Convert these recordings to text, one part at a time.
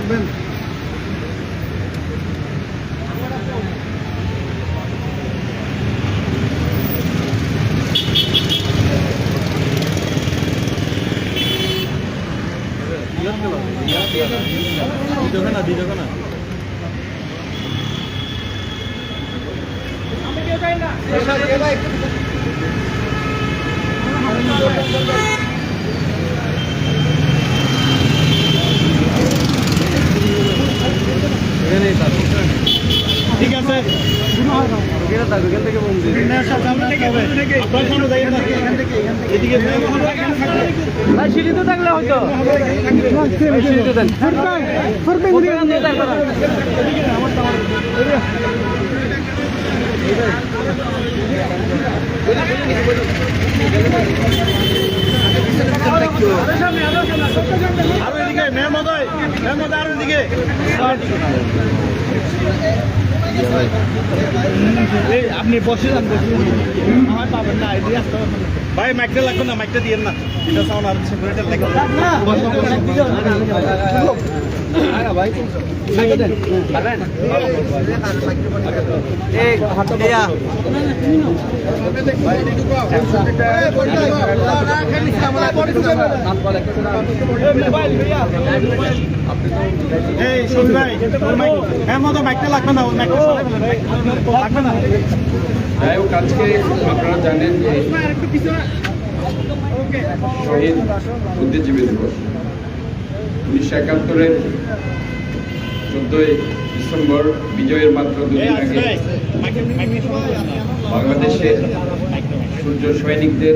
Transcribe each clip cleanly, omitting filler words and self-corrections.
থাকবেন। ঠিক আছে, সিঁড়িতে থাকলে হয়তো আরো এদিকে মেহমদয় আরো এদিকে আপনি বসে যান, আমার পাবেন না, আইডিয়া আসতে হবে ভাই। মাইকটা লাগবে না, মাইকটা দিয়েন না, এটা সাউন্ড আর সেপারেটর লাগবে মাইকটা লাগবে না, লাগবে না। যাই হোক, আজকে আপনারা জানেন যে শহীদ বুদ্ধিজীবী দিবস 1971-এর 14ই ডিসেম্বর বিজয়ের মাত্র দুদিন আগে বাংলাদেশের সূর্য সৈনিকদের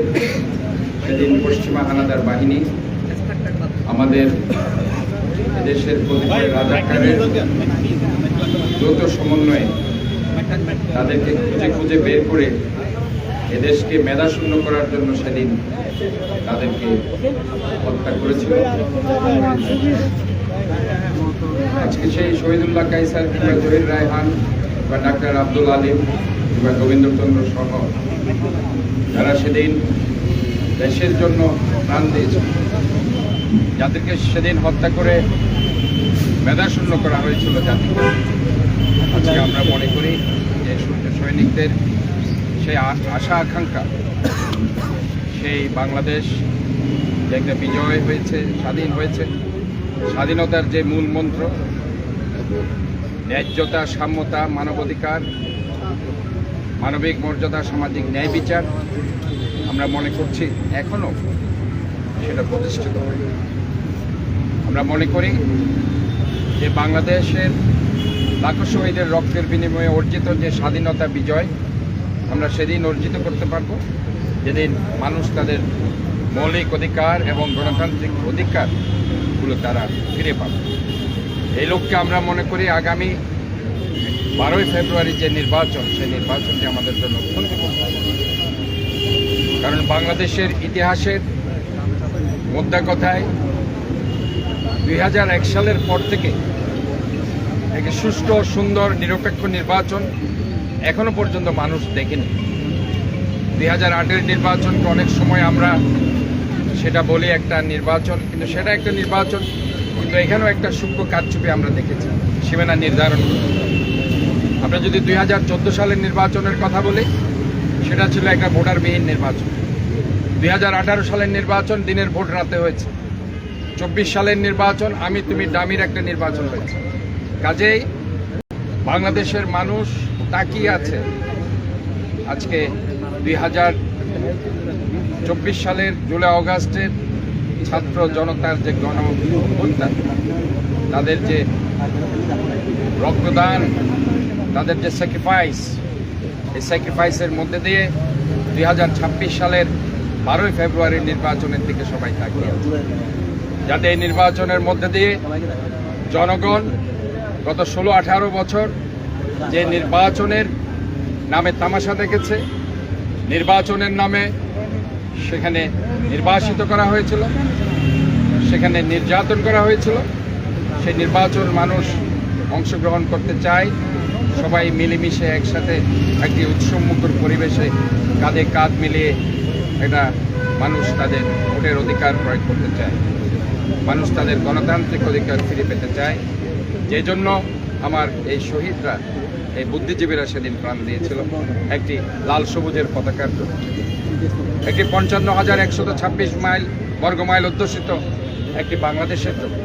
সেদিন পশ্চিমা হানাদার বাহিনী আমাদের দেশের প্রতিটি রাজাকারের দ্রুত সমন্বয়ে তাদেরকে খুঁজে খুঁজে বের করে এদেশকে মেধাশূন্য করার জন্য সেদিন তাদেরকে হত্যা করেছিল। আজকে সেই শহীদুল্লাহ কায়সার কিংবা জহির রায়হান বা ডাক্তার আব্দুল আলিম কিংবা গোবিন্দচন্দ্র সহ যারা সেদিন দেশের জন্য প্রাণ দিয়েছে, যাদেরকে সেদিন হত্যা করে মেধাশূন্য করা হয়েছিল জাতিকে, আজকে আমরা মনে করি যে সূর্য সৈনিকদের সেই আশা আকাঙ্ক্ষা, সেই বাংলাদেশ যে একটা বিজয় হয়েছে, স্বাধীন হয়েছে, স্বাধীনতার যে মূল মন্ত্র ন্যায্যতা, সাম্যতা, মানবাধিকার, মানবিক মর্যাদা, সামাজিক ন্যায় বিচার, আমরা মনে করছি এখনো সেটা প্রতিষ্ঠিত হয়। আমরা মনে করি যে বাংলাদেশের লাখো শহীদের রক্তের বিনিময়ে অর্জিত যে স্বাধীনতা বিজয় আমরা সেদিন অর্জিত করতে পারব যেদিন মানুষ তাদের মৌলিক অধিকার এবং গণতান্ত্রিক অধিকারগুলো তারা ফিরে পাবে। এই লক্ষ্যে আমরা মনে করি আগামী 12ই ফেব্রুয়ারি যে নির্বাচন, সেই নির্বাচনটি আমাদের জন্য অত্যন্ত গুরুত্বপূর্ণ। কারণ বাংলাদেশের ইতিহাসের মোদ্দা কথায় 2001 সালের পর থেকে একটি সুষ্ঠু, সুন্দর, নিরপেক্ষ নির্বাচন এখনো পর্যন্ত মানুষ দেখেনি। 2008-এর নির্বাচনকে অনেক সময় আমরা সেটা বলি একটা নির্বাচন, কিন্তু সেটা একটা নির্বাচন, কিন্তু এখানেও একটা সূক্ষ্ম কারচুপি আমরা দেখেছি সীমানা নির্ধারণ করতে। আমরা যদি 2014 সালের নির্বাচনের কথা বলি, সেটা ছিল একটা ভোটারবিহীন নির্বাচন। 2018 সালের নির্বাচন দিনের ভোট রাতে হয়েছে। 24 সালের নির্বাচন আমি তুমি ডামির একটা নির্বাচন হয়েছে। কাজেই বাংলাদেশের মানুষ তাকিয়ে আছে আজকে 2024 সালের জুলাই আগস্টের ছাত্র জনতার যে গণ অভ্যুত্থান, তাদের যে রক্তদান, তাদের যে স্যাক্রিফাইস, এই স্যাক্রিফাইসের মধ্যে দিয়ে 2026 সালের 12ই ফেব্রুয়ারির নির্বাচনের দিকে সবাই তাকিয়ে আছে, যাতে এই নির্বাচনের মধ্যে দিয়ে জনগণ গত 16-18 বছর যে নির্বাচনের নামে তামাশা দেখেছে, নির্বাচনের নামে সেখানে নির্বাসিত করা হয়েছিল, সেখানে নির্যাতন করা হয়েছিল, সেই নির্বাচন মানুষ অংশগ্রহণ করতে চায়। সবাই মিলেমিশে একসাথে একটি উৎসবমুখর পরিবেশে কাঁধে কাঁধ মিলিয়ে একটা মানুষ তাদের ভোটের অধিকার প্রয়োগ করতে চায়। মানুষ তাদের গণতান্ত্রিক অধিকার ফিরে পেতে চায়। যে জন্য আমার এই শহীদরা, এই বুদ্ধিজীবীরা সেদিন প্রাণ দিয়েছিল একটি লাল সবুজের পতাকার জন্য, একটি 55,126 বর্গমাইল অধ্যুষিত একটি বাংলাদেশের জন্য।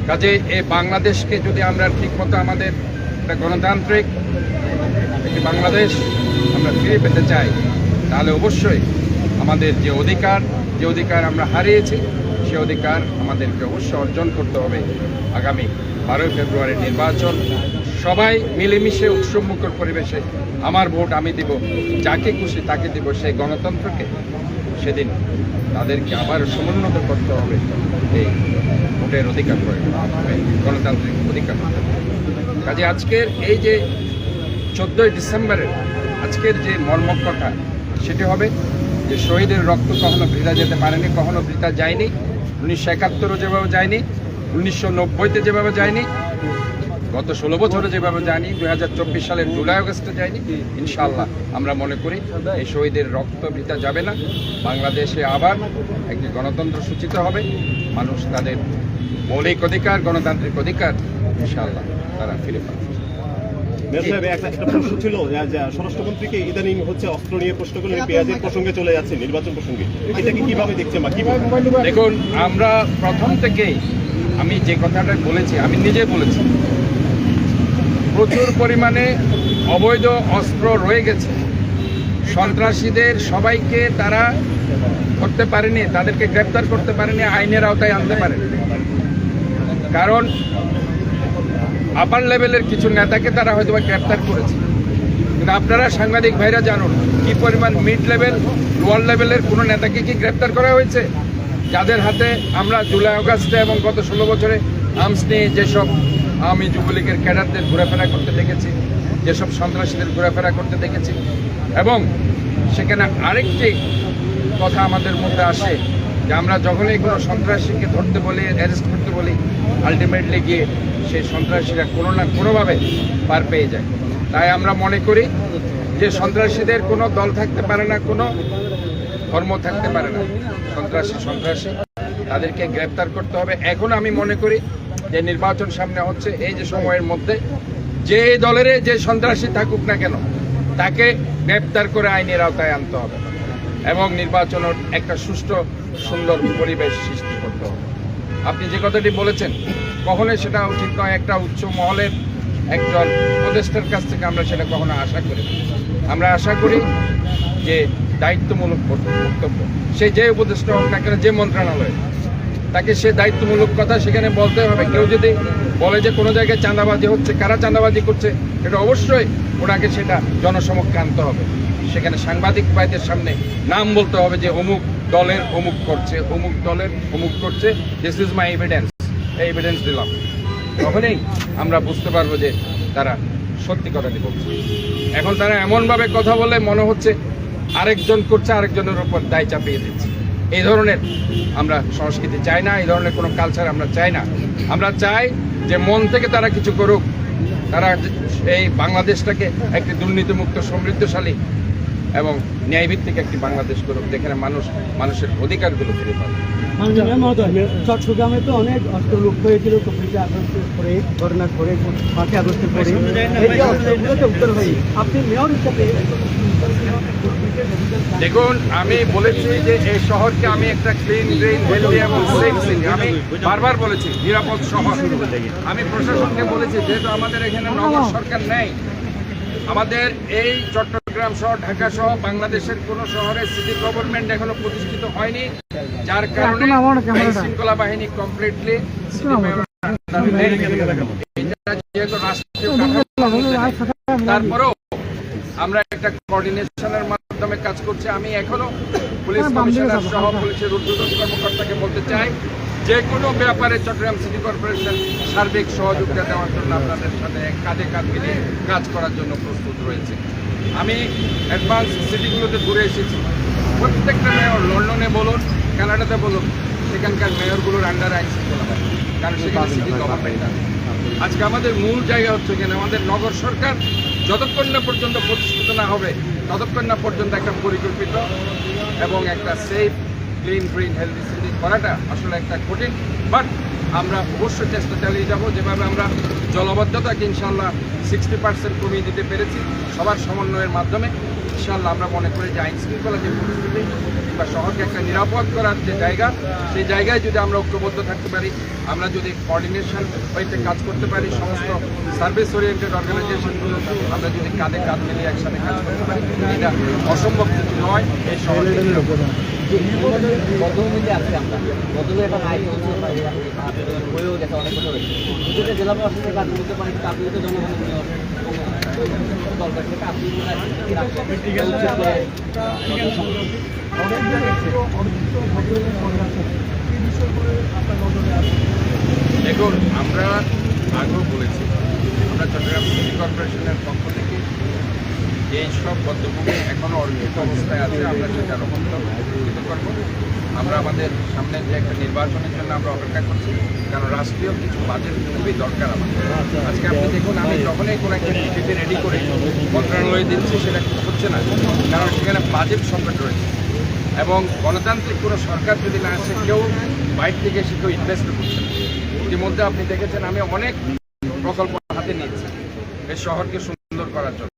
কাজে এই বাংলাদেশকে যদি আমরা ঠিকমতো আমাদের একটা গণতান্ত্রিক একটি বাংলাদেশ আমরা ফিরে পেতে চাই, তাহলে অবশ্যই আমাদের যে অধিকার আমরা হারিয়েছি, সে অধিকার আমাদেরকে অবশ্যই অর্জন করতে হবে। আগামী 12 ফেব্রুয়ারির নির্বাচন সবাই মিলেমিশে উৎসবমুখর পরিবেশে আমার ভোট আমি দিব, যাকে খুশি তাকে দিব, সেই গণতন্ত্রকে সেদিন তাদেরকে আবার সমুন্নত করতে হবে। এই ভোটের অধিকার প্রয়োগ, গণতান্ত্রিক অধিকার। কাজে আজকের এই যে 14ই ডিসেম্বরের আজকের যে মর্মক কথা, সেটি হবে যে শহীদের রক্ত কখনো বৃথা যেতে পারেনি, কখনো বৃথা যায়নি। 1971 যেভাবে যায়নি, 1990-তে যেভাবে যায়নি, গত 16 বছরে যেভাবে যায়নি, 2024 সালের জুলাই আগস্টে যায়নি। ইনশাআল্লাহ আমরা মনে করি এই শহীদের রক্ত বৃথা যাবে না। বাংলাদেশে আবার একটি গণতন্ত্র সূচিত হবে। মানুষ তাদের মৌলিক অধিকার, গণতান্ত্রিক অধিকার ইনশাআল্লাহ তারা ফিরে পাবে। একটা প্রশ্ন ছিল, স্বরাষ্ট্রমন্ত্রীকে ইদানিং হচ্ছে অস্ত্র নিয়ে প্রশ্ন করলে পেঁয়াজের প্রসঙ্গে চলে যাচ্ছে, নির্বাচন প্রসঙ্গে, এটাকে কিভাবে দেখছেন বা কিভাবে? দেখুন, আমরা প্রথম থেকেই আমি যে কথাটা বলেছি, আমি নিজে বলেছি, প্রচুর পরিমাণে অবৈধ অস্ত্র রয়ে গেছে। সন্ত্রাসীদের সবাইকে তারা করতে পারেনি, তাদেরকে গ্রেপ্তার করতে পারেনি, আইনের আওতায় আনতে পারেনি। কারণ আপার লেভেলের কিছু নেতাকে তারা হয়তো গ্রেপ্তার করেছে, কিন্তু আপনারা সাংবাদিক ভাইরা জানুন কি পরিমাণ মিড লেভেল, লোয়ার লেভেলের কোনো নেতাকে কি গ্রেপ্তার করা হয়েছে? যাদের হাতে আমরা জুলাই আগস্টে এবং গত 16 বছরে আর্মস নিয়ে যেসব আওয়ামী যুবলীগের ক্যাডারদের ঘোরাফেরা করতে দেখেছি, যেসব সন্ত্রাসীদের ঘোরাফেরা করতে দেখেছি। এবং সেখানে আরেকটি কথা আমাদের মধ্যে আসে যে আমরা যখনই কোনো সন্ত্রাসীকে ধরতে বলি, অ্যারেস্ট করতে বলি, আলটিমেটলি গিয়ে সেই সন্ত্রাসীরা কোনো না কোনোভাবে পার পেয়ে যায়। তাই আমরা মনে করি যে সন্ত্রাসীদের কোনো দল থাকতে পারে না, কোনো ধর্ম থাকতে পারে না। সন্ত্রাসী তাদেরকে গ্রেপ্তার করতে হবে। এখন আমি মনে করি যে নির্বাচন সামনে হচ্ছে, এই যে সময়ের মধ্যে যে দলের যে সন্ত্রাসী থাকুক না কেন, তাকে গ্রেপ্তার করে আইনের আওতায় আনতে হবে এবং নির্বাচনের একটা সুষ্ঠু সুন্দর পরিবেশ সৃষ্টি করতে হবে। আপনি যে কথাটি বলেছেন, কখনোই সেটা উচিত নয় একটা উচ্চ মহলের একজন উপদেষ্টার কাছ থেকে আমরা সেটা কখনো আশা করি না। আমরা আশা করি যে দায়িত্বমূলক বক্তব্য, সে যে উপদেষ্টা হোক না কেন, যে মন্ত্রণালয়, তাকে সে দায়িত্বমূলক কথা সেখানে বলতে হবে। কেউ যদি বলে যে কোনো জায়গায় চাঁদাবাজি হচ্ছে, কারা চাঁদাবাজি করছে, এটা অবশ্যই ওনাকে সেটা জনসমক্ষে আনতে হবে। সেখানে সাংবাদিক ভাইদের সামনে নাম বলতে হবে যে অমুক দলের অমুক করছে, অমুক দলের অমুক করছে, দিস ইজ মাই এভিডেন্স, এই এভিডেন্স দিলাম। তখনই আমরা বুঝতে পারবো যে তারা সত্যি কথাটি বলছে। এখন তারা এমনভাবে কথা বলে মনে হচ্ছে আরেকজন করছে, আরেকজনের উপর দায় চাপিয়ে দিচ্ছে। এই ধরনের আমরা সংস্কৃতি চাই না, এই ধরনের কোনো কালচার আমরা চাই না। আমরা চাই যে মন থেকে তারা কিছু করুক, তারা এই বাংলাদেশটাকে একটি দুর্নীতিমুক্ত, সমৃদ্ধশালী এবং ন্যায়ভিত্তিক একটি বাংলাদেশ করুক, যেখানে মানুষের অধিকারগুলো ফিরে পাবে। চট্টগ্রামে তো অনেক অস্ত্র লুপ্ত হয়েছিল 24 আগস্টের পরে, ঘটনার পরে, 5 আগস্টের পরে। আপনি মেয়র হিসাবে দেখুন, আমি বলেছি যে এই শহরকে আমি একটা ক্লিন, গ্রিন, হেলদি এবং সেফ সিটি, আমি বারবার বলেছি নিরাপদ শহর। আমি প্রশাসনকে বলেছি যেহেতু আমাদের এখানে নগর সরকার নেই, আমাদের এই চট্টগ্রাম সহ ঢাকা সহ বাংলাদেশের কোন শহরে সিটি গভর্নমেন্ট এখনো প্রতিষ্ঠিত হয়নি, যার কারণে আইন শৃঙ্খলা বাহিনী কমপ্লিটলি তারপরেও আমরা একটা কোঅর্ডিনেশনের মাধ্যমে কাজ করছি। আমি এখনো পুলিশ কমিশনার সহ পুলিশের ঊর্ধ্বতন কর্মকর্তাকে বলতে চাই, যে কোনো ব্যাপারে চট্টগ্রাম সিটি কর্পোরেশন সার্বিক সহযোগিতা দেওয়ার জন্য আপনাদের সাথে কাঁধে কাঁধ মিলিয়ে কাজ করার জন্য প্রস্তুত রয়েছে। আমি অ্যাডভান্স সিটিগুলোতে ঘুরে এসেছি, প্রত্যেকটা মেয়র, লন্ডনে বলুন, কানাডাতে বলুন, সেখানকার মেয়রগুলোর আন্ডারে আইন শৃঙ্খলা হয়, কারণ সেখানে সিটি গভর্নমেন্ট আছে। আজকে আমাদের মূল জায়গা হচ্ছে এখানে আমাদের নগর সরকার যতক্ষণ না পর্যন্ত প্রতিষ্ঠিত না হবে, ততক্ষণ না পর্যন্ত একটা পরিকল্পিত এবং একটা safe, clean, green, healthy city করাটা আসলে একটা কঠিন, বাট আমরা অবশ্যই চেষ্টা চালিয়ে যাব। যেভাবে আমরা জলাবদ্ধতাকে ইনশাআল্লাহ 60% কমিয়ে দিতে পেরেছি সবার সমন্বয়ের মাধ্যমে, ইনশাআল্লাহ আমরা মনে করি যে আইন শৃঙ্খলা যে পরিস্থিতি বা শহরকে একটা নিরাপদ করার যে জায়গা, সেই জায়গায় যদি আমরা ঐক্যবদ্ধ থাকতে পারি, আমরা যদি কোঅর্ডিনেশন হইতে কাজ করতে পারি, সমস্ত সার্ভিস ওরিয়েন্টেড অর্গানাইজেশনগুলো আমরা যদি কাঁধে কাঁধ মিলিয়ে একসাথে কাজ করতে পারি, এটা অসম্ভব কিছু নয়। এই শহরকে বদলমিতে আছি আমরা, বদলে এখন আইন হয়েও গেছে অনেক বছর হয়েছে। যদি জেলা প্রশাসনের কাজ করতে পারি, কিন্তু আপনি তো জনগণের দরকার সেটা আপনি দেখুন, আমরা আগেও বলেছি, আমরা চট্টগ্রাম সিটি কর্পোরেশনের পক্ষ থেকে এই সব বদ্ধভূমি এখনও অর্জিত অবস্থায় আছে, আমরা সেটা রক্ষিত করব। আমরা আমাদের সামনে যে একটা নির্বাচনের জন্য আমরা অপেক্ষা করছি, কারণ রাষ্ট্রীয় কিছু বাজেট খুবই দরকার আমাদের। আজকে আপনি দেখুন, আমি যখনই কোনো একটা পিপিপি রেডি করে মন্ত্রণালয়ে দিচ্ছি, সেটা হচ্ছে না, কারণ সেখানে বাজেট সংকট রয়েছে। এবং গণতান্ত্রিক কোনো সরকার যদি না আসে, কেউ বাইরে থেকে এসে কেউ ইনভেস্ট করছে না। ইতিমধ্যে আপনি দেখেছেন আমি অনেক প্রকল্প হাতে নিয়েছি এই শহরকে সুন্দর করার জন্য।